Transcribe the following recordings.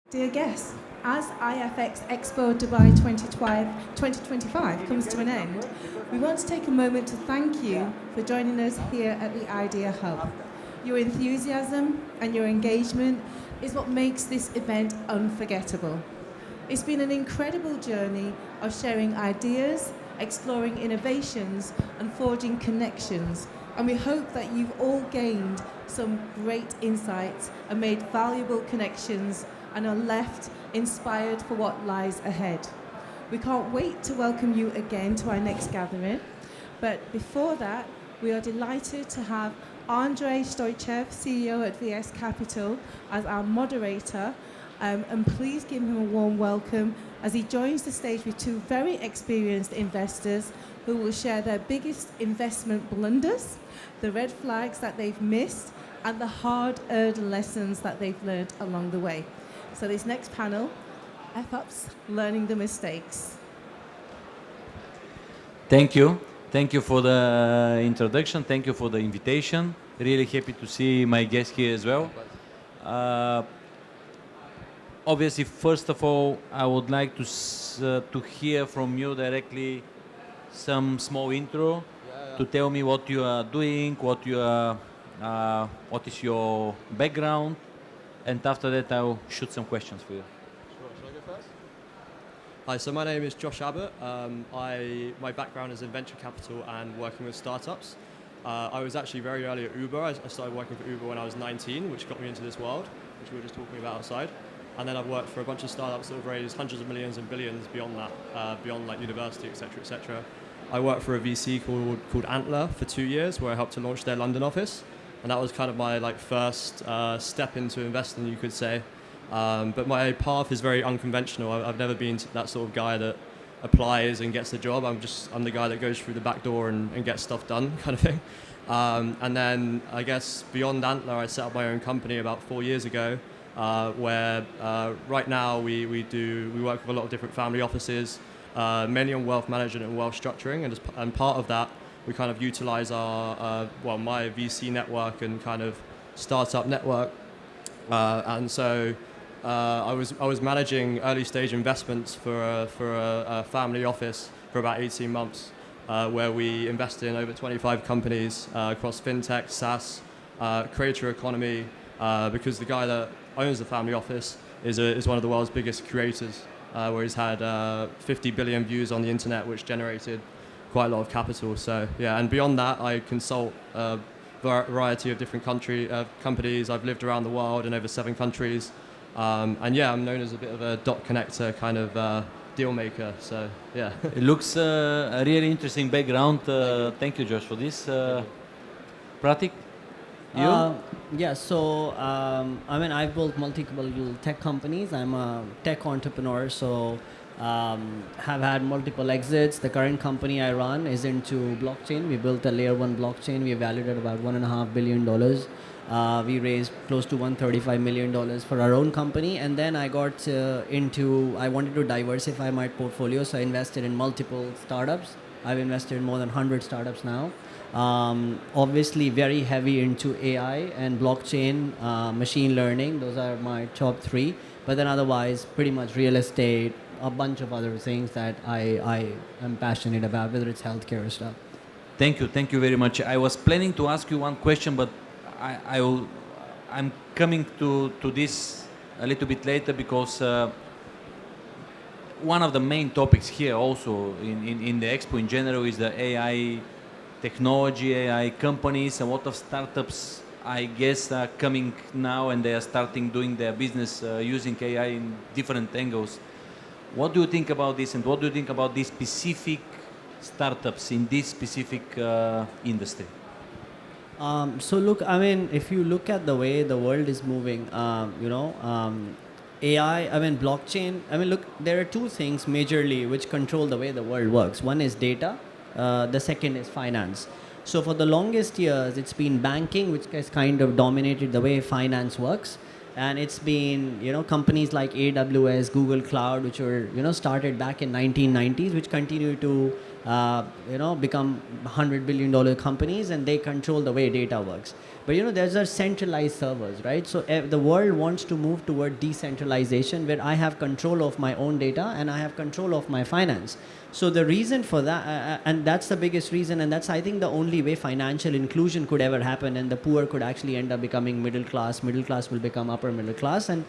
Dear guests, as ifxexpo Dubai 2025 comes to an end, we want to take a moment to thank you for joining us here at the Idea Hub. Your enthusiasm and your engagement is what makes this event unforgettable. It's been an incredible journey of sharing ideas, exploring innovations, and forging connections. And we hope that you've all gained some great insights and made valuable connections and are left inspired for what lies ahead. We can't wait to welcome you again to our next gathering. But before that, we are delighted to have Andrey Stoychev, CEO at VS Capital, as our moderator. And please give him a warm welcome as he joins the stage with two very experienced investors who will share their biggest investment blunders, the red flags that they've missed, and the hard-earned lessons that they've learned along the way. So this next panel, F-Ups, Learning the Mistakes. Thank you. Thank you for the introduction. Thank you for the invitation. Really happy to see my guests here as well. Obviously, first of all, I would like to hear from you directly some small intro to tell me what you are doing, what is your background, and after that I'll shoot some questions for you. Sure. Shall I go first? Hi, so my name is Josh Abbott. My background is in venture capital and working with startups. I was actually very early at Uber. I started working for Uber when I was 19, which got me into this world, which we were just talking about outside. And then I've worked for a bunch of startups that have raised hundreds of millions and billions beyond that, beyond like university, etc., etc. I worked for a VC called Antler for 2 years, where I helped to launch their London office, and that was kind of my first step into investing, you could say. But my path is very unconventional. I've never been that sort of guy that applies and gets the job. I'm the guy that goes through the back door and gets stuff done, kind of thing. And then I guess beyond Antler, I set up my own company about 4 years ago. Where right now we work with a lot of different family offices, mainly on wealth management and wealth structuring, and part of that we kind of utilize my VC network and kind of startup network, and so I was managing early stage investments for a family office for about 18 months, where we invested in over 25 companies across fintech, SaaS, creator economy, because the guy that owns the family office is one of the world's biggest creators, where he's had 50 billion views on the internet, which generated quite a lot of capital. So yeah, and beyond that, I consult a variety of different companies. I've lived around the world in over 7 countries, and yeah, I'm known as a bit of a dot connector kind of deal maker. So yeah, It looks a really interesting background. Thank you, Josh, for this. Pratik, you? Yeah, so I've built multiple tech companies. I'm a tech entrepreneur, so have had multiple exits. The current company I run is into blockchain. We built a layer 1 blockchain. We valued at about $1.5 billion. We raised close to $135 million for our own company. And then I got I wanted to diversify my portfolio, so I invested in multiple startups. I've invested in more than 100 startups now. Obviously very heavy into AI and blockchain, machine learning. Those are my top 3. But then otherwise, pretty much real estate, a bunch of other things that I am passionate about, whether it's healthcare or stuff. Thank you very much. I was planning to ask you one question, but I'm coming to this a little bit later, because one of the main topics here also in the expo in general is the AI technology, AI companies. A lot of startups, I guess, are coming now and they are starting doing their business using AI in different angles. What do you think about this, and what do you think about these specific startups in this specific industry? So look, if you look at the way the world is moving, AI, blockchain, look, there are 2 things majorly which control the way the world works. One is data, the second is finance. So for the longest years, it's been banking, which has kind of dominated the way finance works. And it's been, companies like AWS, Google Cloud, which were, started back in 1990s, which continue to, become $100 billion companies, and they control the way data works. But there's a centralized servers, right? So the world wants to move toward decentralization, where I have control of my own data and I have control of my finance. So the reason for that, and that's the biggest reason, and that's, I think, the only way financial inclusion could ever happen, and the poor could actually end up becoming middle class will become upper middle class, and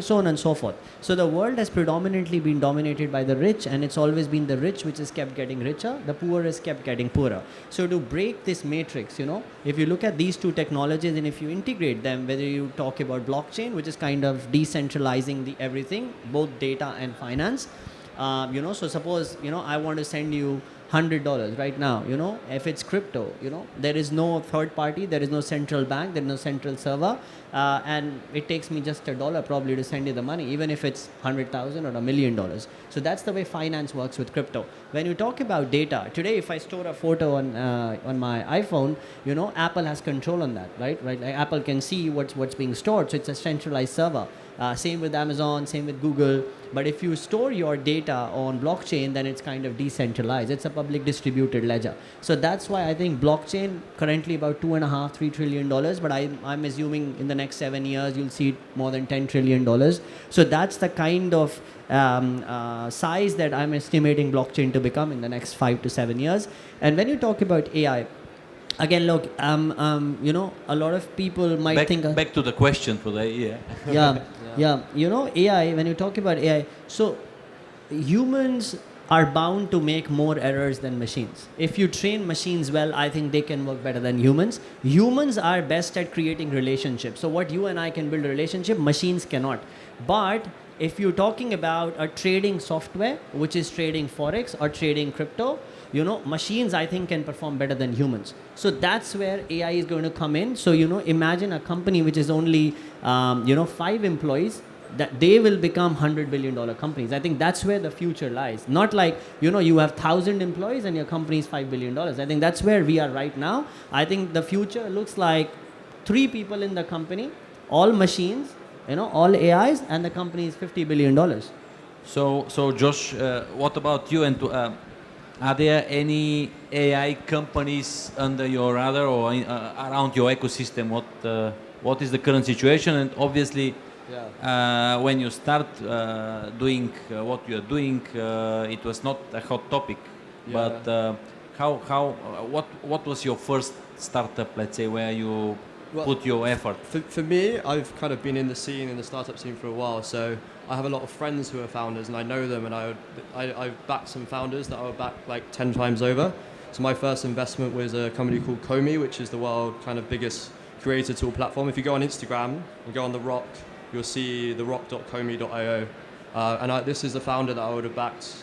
so on and so forth. So the world has predominantly been dominated by the rich, and it's always been the rich which has kept getting richer, the poor has kept getting poorer. So to break this matrix, if you look at these two technologies and if you integrate them, whether you talk about blockchain, which is kind of decentralizing the everything, both data and finance, so suppose, I want to send you $100 right now, if it's crypto, there is no third party, there is no central bank, there is no central server, and it takes me just $1 probably to send you the money, even if it's 100,000 or $1 million. So that's the way finance works with crypto. When you talk about data, today if I store a photo on my iPhone, Apple has control on that, right? Like Apple can see what's being stored, so it's a centralized server. Same with Amazon, same with Google. But if you store your data on blockchain, then it's kind of decentralized. It's a public distributed ledger. So that's why I think blockchain currently about $2.5–3 trillion, but I'm assuming in the next 7 years you'll see more than $10 trillion. So that's the kind of size that I'm estimating blockchain to become in the next 5 to 7 years. And when you talk about AI, again, look, a lot of people might think... Back to the question for the yeah. Yeah. AI, when you talk about AI, so humans are bound to make more errors than machines. If you train machines well, I think they can work better than humans. Humans are best at creating relationships. So what you and I can build a relationship, machines cannot. But if you're talking about a trading software, which is trading Forex or trading crypto, machines, I think, can perform better than humans. So that's where AI is going to come in. So, imagine a company which is only, 5 employees, that they will become $100 billion companies. I think that's where the future lies. Not like, you have 1,000 employees and your company is $5 billion. I think that's where we are right now. I think the future looks like 3 people in the company, all machines, all AIs, and the company is $50 billion. So Josh, what about you? And are there any AI companies under your radar or around your ecosystem? What is the current situation? And obviously, when you start doing what you are doing, it was not a hot topic. Yeah. But what was your first startup, let's say, where you put your effort? For me, I've kind of been in the startup scene for a while, so I have a lot of friends who are founders, and I know them, and I've backed some founders that I would back like 10 times over. So my first investment was a company called Comey, which is the world kind of biggest creator tool platform. If you go on Instagram and go on The Rock, you'll see therock.comey.io. And this is the founder that I would have backed,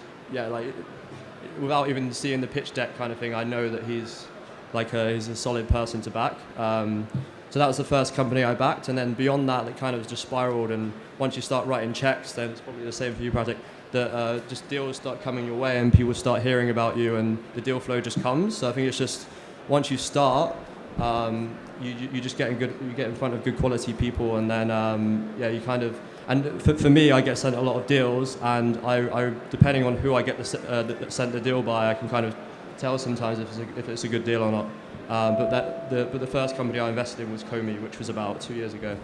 without even seeing the pitch deck kind of thing. I know that he's a solid person to back. So that was the first company I backed, and then beyond that, it kind of just spiraled. And once you start writing checks, then it's probably the same for you, Pratik, that just deals start coming your way, and people start hearing about you, and the deal flow just comes. So I think it's just once you start, you just get in front of good quality people, and then you kind of. And for me, I get sent a lot of deals, and I depending on who I get sent the deal by, I can kind of tell sometimes if it's a good deal or not. But the first company I invested in was Comey, which was about 2 years ago.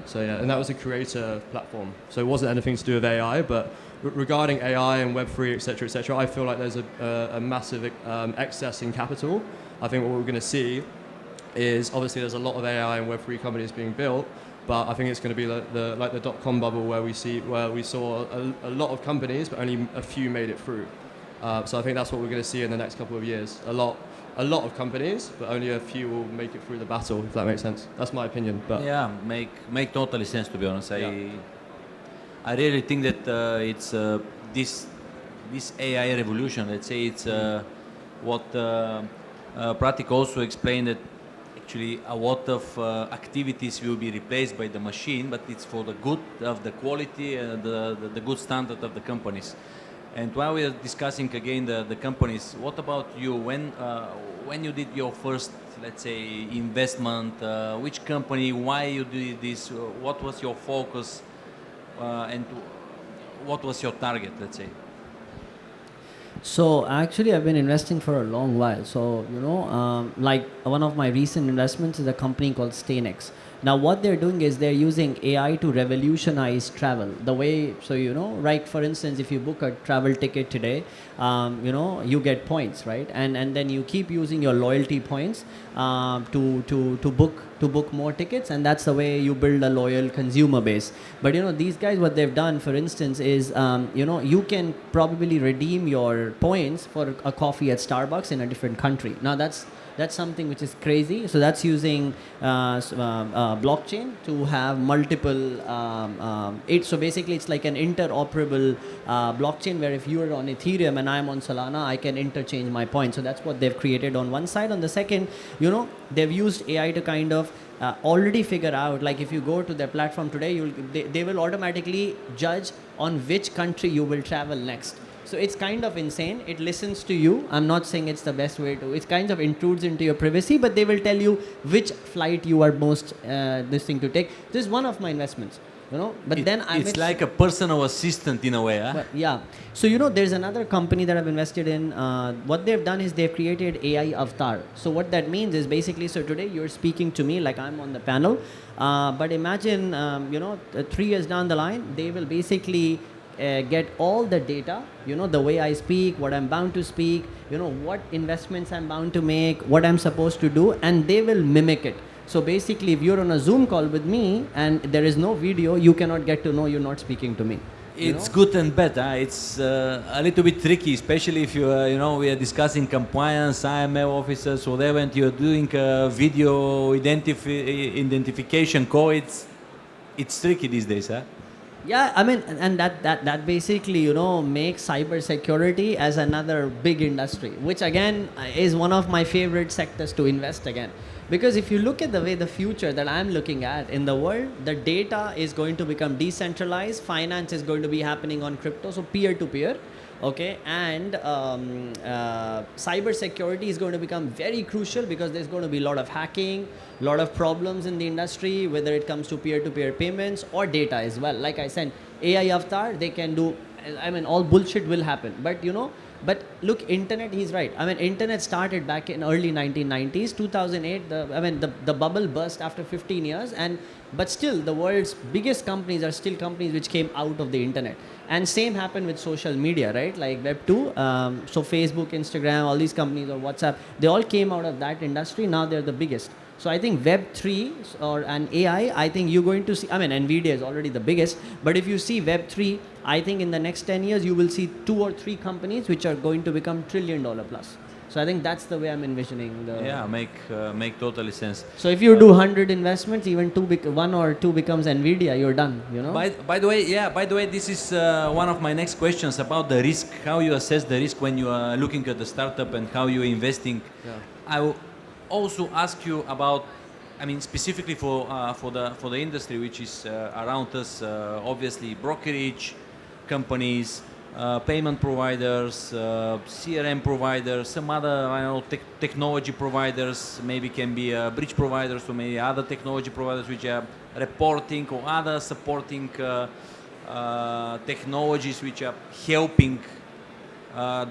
So yeah, and that was a creator platform. So it wasn't anything to do with AI, but regarding AI and Web3, etc., I feel like there's a massive excess in capital. I think what we're going to see is obviously there's a lot of AI and Web3 companies being built, but I think it's going to be like the dot-com bubble where we saw a lot of companies, but only a few made it through. So I think that's what we're going to see in the next couple of years. A lot of companies, but only a few will make it through the battle, if that makes sense. That's my opinion. But yeah, make totally sense, to be honest. I really think that it's this AI revolution. Let's say it's what Pratik also explained, that actually a lot of activities will be replaced by the machine, but it's for the good of the quality and the good standard of the companies. And while we are discussing again the companies, what about you? When you did your first, let's say, investment, which company, why you did this, what was your focus, and what was your target, let's say? So actually, I've been investing for a long while. So like one of my recent investments is a company called Stanex. Now, what they're doing is they're using AI to revolutionize travel. The way, so right? For instance, if you book a travel ticket today, you get points, right? And then you keep using your loyalty points to book more tickets, and that's the way you build a loyal consumer base. But these guys, what they've done, for instance, is you can probably redeem your points for a coffee at Starbucks in a different country. Now that's something which is crazy. So that's using blockchain to have multiple. So basically, it's like an interoperable blockchain where if you are on Ethereum and I'm on Solana, I can interchange my points. So that's what they've created on one side. On the second, they've used AI to kind of already figure out, like if you go to their platform today, they will automatically judge on which country you will travel next. So it's kind of insane. It listens to you. I'm not saying it's the best way to. It kind of intrudes into your privacy, but they will tell you which flight you are most this thing to take. This is one of my investments. But then it's like a personal assistant in a way, huh? But yeah. So there's another company that I've invested in. What they've done is they've created AI avatar. So what that means is basically, so today you're speaking to me like I'm on the panel, but imagine 3 years down the line, they will basically get all the data, the way I speak, what I'm bound to speak, what investments I'm bound to make, what I'm supposed to do, and they will mimic it. So basically, if you're on a Zoom call with me and there is no video, you cannot get to know you're not speaking to me. It's good and bad. It's a little bit tricky, especially if we are discussing compliance, IML officers, whatever, and you're doing a video identification call. It's tricky these days, huh? Yeah, I mean, and that basically, makes cybersecurity as another big industry, which again is one of my favorite sectors to invest again. Because if you look at the way the future that I'm looking at in the world, the data is going to become decentralized, finance is going to be happening on crypto, so peer-to-peer, okay, and cybersecurity is going to become very crucial because there's going to be a lot of hacking, a lot of problems in the industry, whether it comes to peer-to-peer payments or data as well. Like I said, AI avatar, they can do, I mean, all bullshit will happen, but look, internet, he's right. I mean, internet started back in early 1990s, 2008. The bubble burst after 15 years, but still, the world's biggest companies are still companies which came out of the internet. And same happened with social media, right? Like Web 2. So Facebook, Instagram, all these companies, or WhatsApp, they all came out of that industry. Now they're the biggest. So I think Web 3 and AI, I think you're going to see, I mean, NVIDIA is already the biggest, but if you see Web 3, I think in the next 10 years, you will see 2 or 3 companies which are going to become $1 trillion plus. So I think that's the way I'm envisioning. Yeah, make totally sense. So if you do 100 investments, even 1 or 2 becomes NVIDIA, you're done, By the way, this is one of my next questions about the risk, how you assess the risk when you are looking at the startup and how you're investing. Yeah. I will also ask you about, I mean, specifically for the industry which is around us, obviously brokerage companies, payment providers, CRM providers, some other technology providers, maybe can be bridge providers or maybe other technology providers which are reporting or other supporting technologies which are helping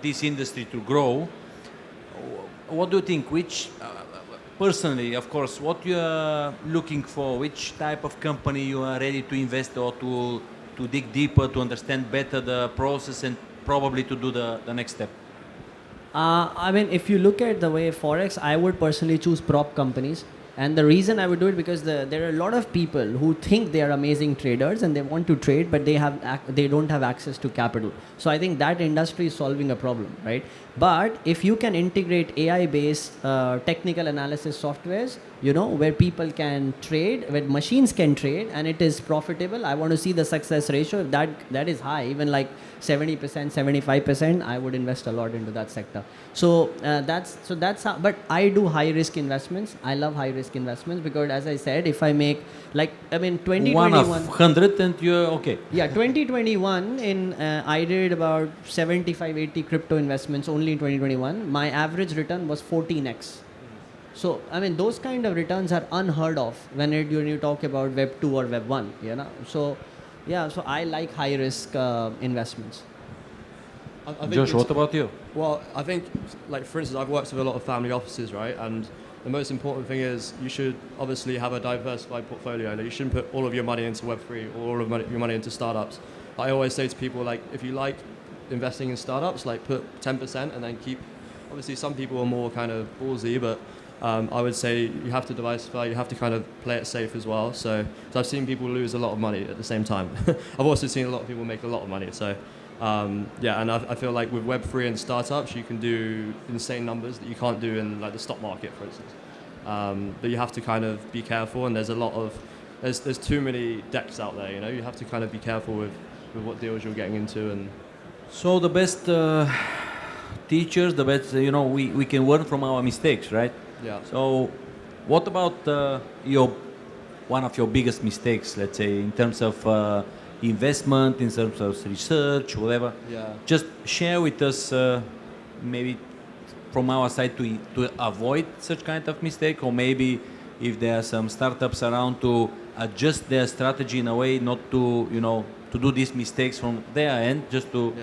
this industry to grow. What do you think? Which personally, of course, what you are looking for, which type of company you are ready to invest or to dig deeper, to understand better the process and probably to do the next step? I mean, if you look at the way Forex, I would personally choose prop companies. And the reason I would do it because there are a lot of people who think they are amazing traders and they want to trade, but they don't have access to capital. So I think that industry is solving a problem, right? But if you can integrate AI-based technical analysis softwares, where people can trade, where machines can trade, and it is profitable, I want to see the success ratio. If that is high, even like 70%, 75%, I would invest a lot into that sector. So that's how, but I do high risk investments. I love high risk investments because, as I said, if I make 2021, 1 of 100 and you're okay. Yeah, 2021 I did about 75, 80 crypto investments only in 2021. My average return was 14x. So I mean, those kind of returns are unheard of when you talk about Web 2 or Web 1. So yeah, so I like high risk investments. I think Josh, it's- what about you? Well, I think, like, for instance, I've worked with a lot of family offices, right? And the most important thing is you should obviously have a diversified portfolio. Like, you shouldn't put all of your money into Web3 or all of your money into startups. I always say to people, like, if you like investing in startups, like, put 10% and then keep. Obviously, some people are more kind of ballsy, but I would say you have to diversify. You have to kind of play it safe as well. So I've seen people lose a lot of money at the same time. I've also seen a lot of people make a lot of money. So yeah, and I feel like with Web3 and startups, you can do insane numbers that you can't do in like the stock market, for instance. But you have to kind of be careful, and there's a lot of there's too many decks out there. You know, you have to kind of be careful with what deals you're getting into. And So the best teachers, the best, we can learn from our mistakes, right? yeah. So what about one of your biggest mistakes, let's say, in terms of investment, in terms of research, whatever? Yeah. Just share with us maybe from our side to avoid such kind of mistake, or maybe if there are some startups around to adjust their strategy in a way not to, to do these mistakes from their end, just to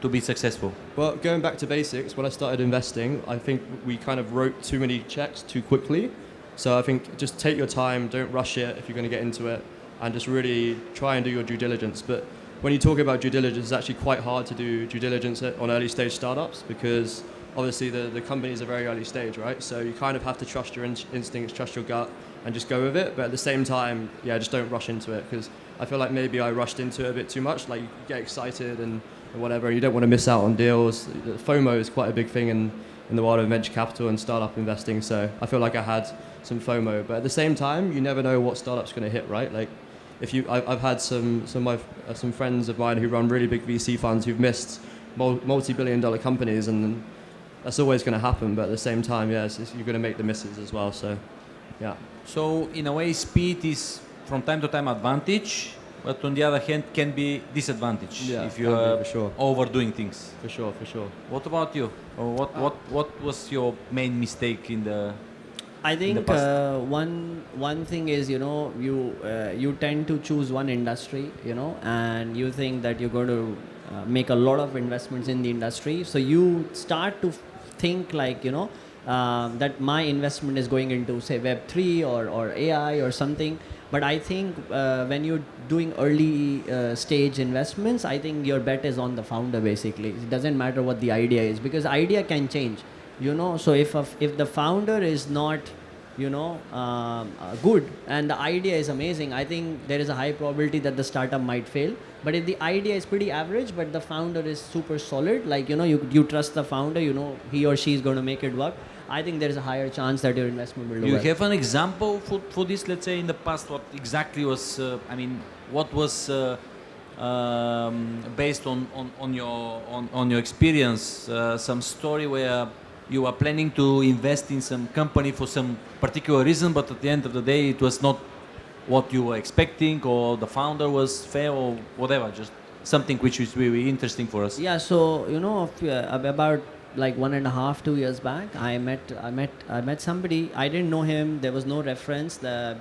be successful. Well, going back to basics, when I started investing, I think we kind of wrote too many checks too quickly. So I think just take your time, don't rush it if you're going to get into it, and just really try and do your due diligence. But when you talk about due diligence, it's actually quite hard to do due diligence on early stage startups, because obviously the companies are very early stage, right? So you kind of have to trust your instincts, trust your gut, and just go with it. But at the same time, yeah, just don't rush into it, because I feel like maybe I rushed into it a bit too much. Like, you get excited and whatever, and you don't want to miss out on deals. FOMO is quite a big thing in the world of venture capital and startup investing. So I feel like I had some FOMO, but at the same time, you never know what startup's going to hit, right? Like, I've had some friends of mine who run really big VC funds who've missed multi-billion-dollar companies, and that's always going to happen. But at the same time, yes, you're going to make the misses as well. So, yeah. So in a way, speed is from time to time advantage, but on the other hand can be disadvantage if you are overdoing things. For sure. What about you? Or what was your main mistake in the? I think one thing is, you tend to choose one industry, and you think that you're going to make a lot of investments in the industry. So you start to think like, that my investment is going into, say, Web3 or AI or something. But I think when you're doing early stage investments, I think your bet is on the founder, basically. It doesn't matter what the idea is, because idea can change. So if the founder is not good and the idea is amazing, I think there is a high probability that the startup might fail. But if the idea is pretty average but the founder is super solid, like you trust the founder, he or she is going to make it work, I think there is a higher chance that your investment will do well. You have an example for this, let's say, in the past? What exactly was what was based on your experience, some story where you are planning to invest in some company for some particular reason, but at the end of the day it was not what you were expecting, or the founder was fair, or whatever, just something which is really interesting for us. Yeah, so about like 1.5, 2 years back, I met somebody. I didn't know him. There was no reference, but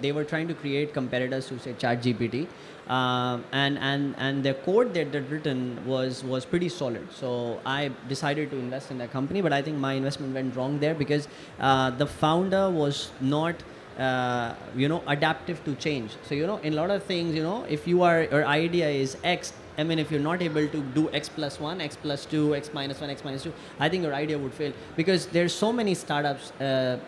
they were trying to create competitors to, say, ChatGPT, and their code that they'd written was pretty solid. So I decided to invest in that company, but I think my investment went wrong there, because the founder was not adaptive to change. So in a lot of things, if your idea is X, if you're not able to do X plus 1, X plus 2, X minus 1, X minus 2, I think your idea would fail, because there's so many startups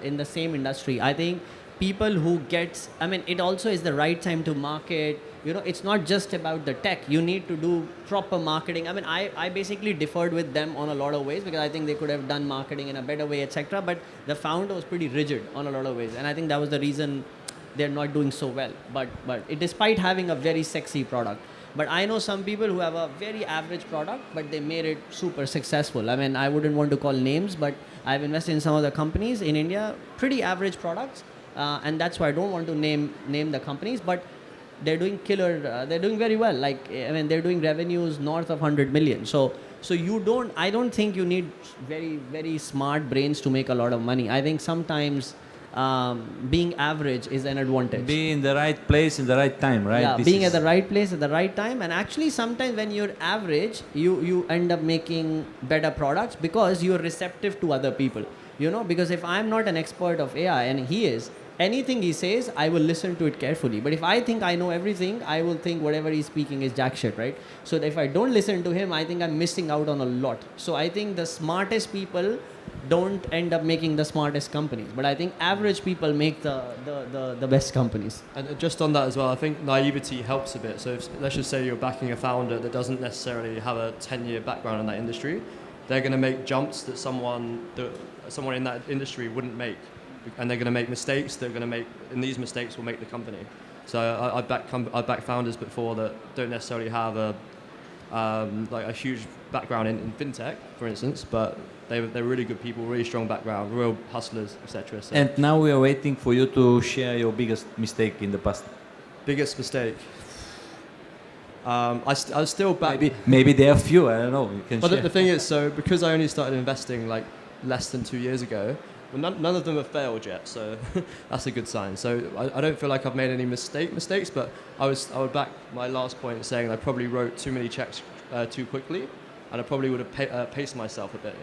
in the same industry. I think people who it also is the right time to market. It's not just about the tech. You need to do proper marketing. I basically differed with them on a lot of ways, because I think they could have done marketing in a better way, etc. But the founder was pretty rigid on a lot of ways, and I think that was the reason they're not doing so well. But despite having a very sexy product. But I know some people who have a very average product, but they made it super successful. I wouldn't want to call names, but I've invested in some of the companies in India, pretty average products, and that's why I don't want to name the companies, but they're doing killer. They're doing very well. They're doing revenues north of 100 million. So I don't think you need very, very smart brains to make a lot of money. I think sometimes being average is an advantage. Be in the right place in the right time, right? Yeah, This being is- at the right place at the right time. And actually sometimes when you're average, you end up making better products because you're receptive to other people. Because if I'm not an expert of AI and he is, anything he says, I will listen to it carefully. But if I think I know everything, I will think whatever he's speaking is jack shit, right? So if I don't listen to him, I think I'm missing out on a lot. So I think the smartest people don't end up making the smartest companies. But I think average people make the best companies. And just on that as well, I think naivety helps a bit. So let's just say you're backing a founder that doesn't necessarily have a 10-year background in that industry. They're going to make jumps that someone in that industry wouldn't make. And they're going to make mistakes. And these mistakes will make the company. So I back founders before that don't necessarily have a huge background in fintech, for instance, but they're really good people, really strong background, real hustlers, etc. So And now we are waiting for you to share your biggest mistake in the past. biggest mistake. I still back. Maybe there are few. I don't know. You can But share. the thing is, so because I only started investing like less than 2 years ago, well, none of them have failed yet, so that's a good sign. So I don't feel like I've made any mistakes, but I would back my last point saying I probably wrote too many checks too quickly, and I probably would have paced myself a bit,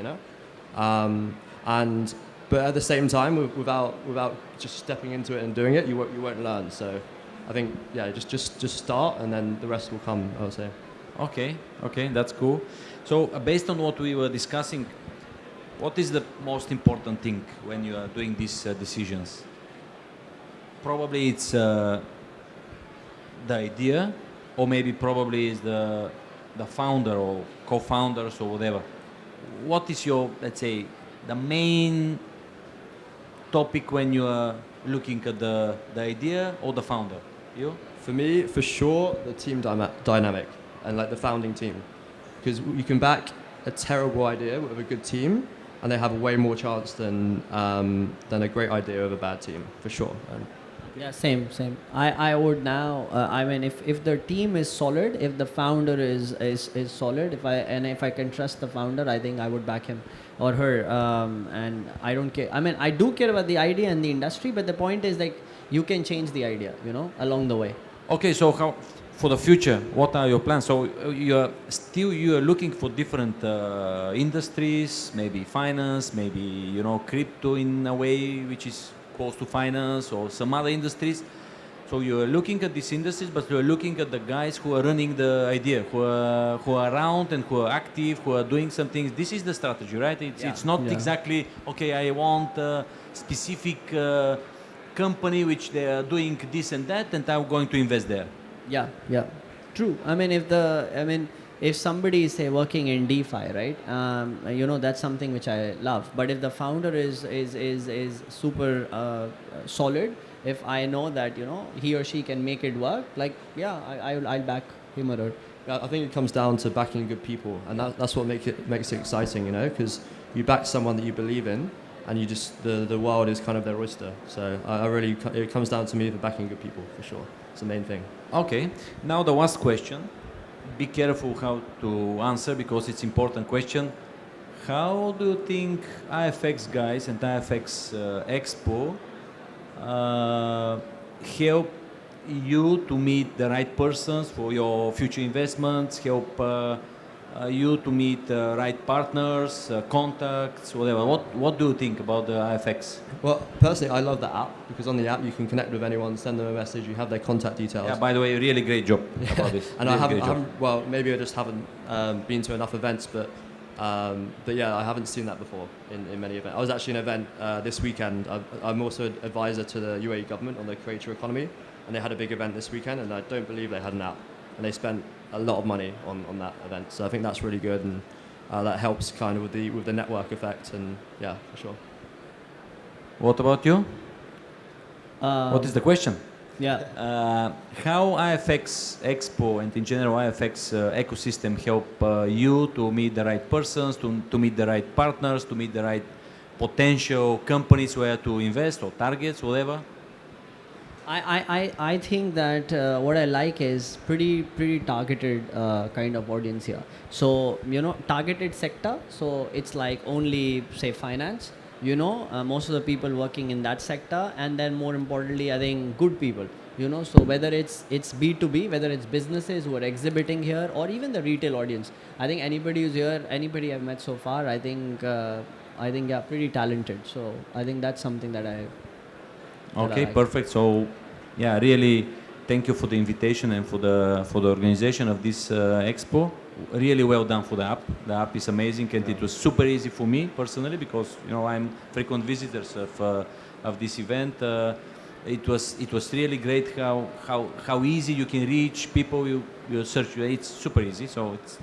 But at the same time, without just stepping into it and doing it, you won't learn. So I think just start, and then the rest will come, I would say. Okay, that's cool. So based on what we were discussing, what is the most important thing when you are doing these decisions? Probably it's the idea, or maybe probably is the founder or co-founders or whatever. What is your, let's say, the main topic when you are looking at the idea or the founder? You? For me, for sure, the team dynamic and like the founding team, because you can back a terrible idea with a good team, and they have a way more chance than a great idea of a bad team, for sure. Yeah, same. I would now. I mean, if the team is solid, if the founder is solid, if I can trust the founder, I think I would back him or her. And I don't care. I mean, I do care about the idea and the industry, but the point is like you can change the idea, along the way. Okay, so how for the future? What are your plans? So you are looking for different industries, maybe finance, maybe crypto in a way which is close to finance, or some other industries. So you are looking at these industries, but you are looking at the guys who are running the idea, who are around and who are active, who are doing some things. This is the strategy, right? It's not exactly okay. I want a specific company which they are doing this and that, and I'm going to invest there. Yeah, true. I mean, if somebody is say working in DeFi, right? That's something which I love. But if the founder is super solid, if I know that he or she can make it work, like I'll back him or her. I think it comes down to backing good people, and that's what makes it exciting, because you back someone that you believe in, and you just the world is kind of their oyster. So it comes down to me for backing good people, for sure. It's the main thing. Okay. Now the last question. Be careful how to answer because it's important question. How do you think IFX guys and IFX Expo help you to meet the right persons for your future investments, help you to meet the right partners, contacts, whatever? What do you think about the IFX? Well, personally, I love the app because on the app you can connect with anyone, send them a message, you have their contact details. Yeah, by the way, really great job about this. And really maybe I just haven't been to enough events, but yeah, I haven't seen that before in many events. I was actually in an event this weekend. I'm also an advisor to the UAE government on the creator economy, and they had a big event this weekend, and I don't believe they had an app, and they spent a lot of money on that event. So I think that's really good, and that helps kind of with the network effect, and yeah, for sure. What about you? What is the question? Yeah. How IFX Expo and in general IFX ecosystem help you to meet the right persons, to meet the right partners, to meet the right potential companies where to invest or targets, whatever? I think that what I like is pretty targeted kind of audience here. So targeted sector. So it's like only say finance, you know, most of the people working in that sector, and then more importantly, I think good people, you know. So whether it's B2B, whether it's businesses who are exhibiting here, or even the retail audience, I think anybody who's here, anybody I've met so far, I think yeah, pretty talented. So I think that's something that I Okay, like. perfect. So, yeah, really, thank you for the invitation and for the organization of this expo. Really well done for the app. The app is amazing, and it was super easy for me personally because I'm frequent visitors of this event. It was really great how easy you can reach people. You search. It's super easy. So it's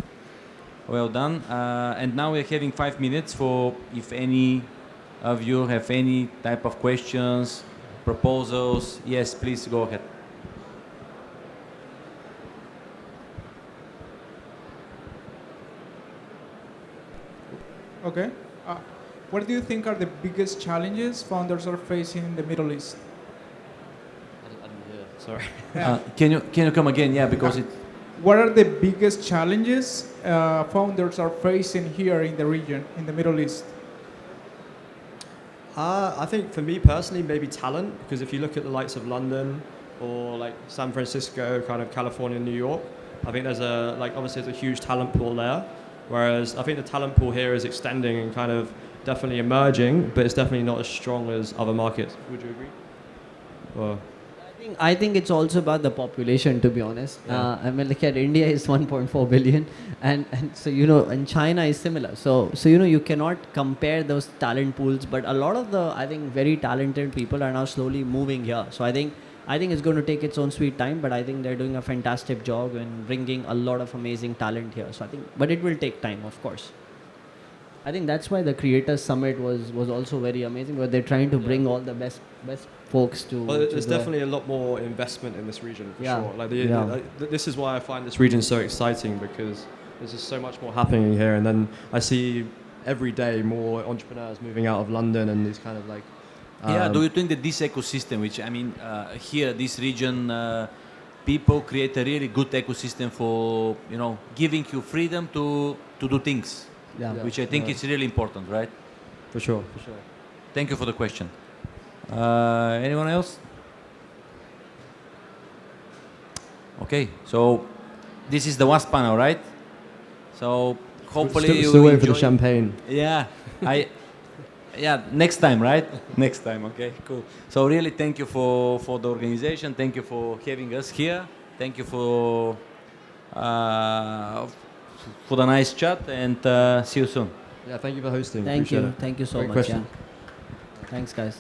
well done. And now we're having 5 minutes for if any of you have any type of questions, proposals. Yes, please go ahead. Okay. What do you think are the biggest challenges founders are facing in the Middle East? I didn't hear. Sorry. Can you come again? Yeah, because What are the biggest challenges founders are facing here in the region, in the Middle East? I think for me personally, maybe talent, because if you look at the likes of London or like San Francisco, kind of California, New York, I think there's obviously there's a huge talent pool there. Whereas I think the talent pool here is extending and kind of definitely emerging, but it's definitely not as strong as other markets. Would you agree? Or I think it's also about the population, to be honest. Yeah. I mean, look at India is 1.4 billion, and so and China is similar. So you cannot compare those talent pools. But a lot of the, I think, very talented people are now slowly moving here. So I think it's going to take its own sweet time, but I think they're doing a fantastic job in bringing a lot of amazing talent here. So I think, but it will take time, of course. I think that's why the Creators Summit was also very amazing, where they're trying to bring all the best folks to. well, there's to the- definitely a lot more investment in this region for Yeah. sure. Like this is why I find this region so exciting, because there's just so much more happening here, and then I see every day more entrepreneurs moving out of London and these kind of like. do you think that this ecosystem, which I mean, here, this region, people create a really good ecosystem for giving you freedom to do things, Yeah. which I think is really important, right? For sure. Thank you for the question. Anyone else? Okay, so this is the last panel, right? So hopefully Still you waiting for the enjoy- champagne. Yeah, next time, right? Next time, okay, cool. So really thank you for the organization. Thank you for having us here. Thank you for the nice chat, and see you soon. Yeah, thank you for hosting. Thank Appreciate you. it. Thank you so Great much. question. Yeah. Thanks, guys.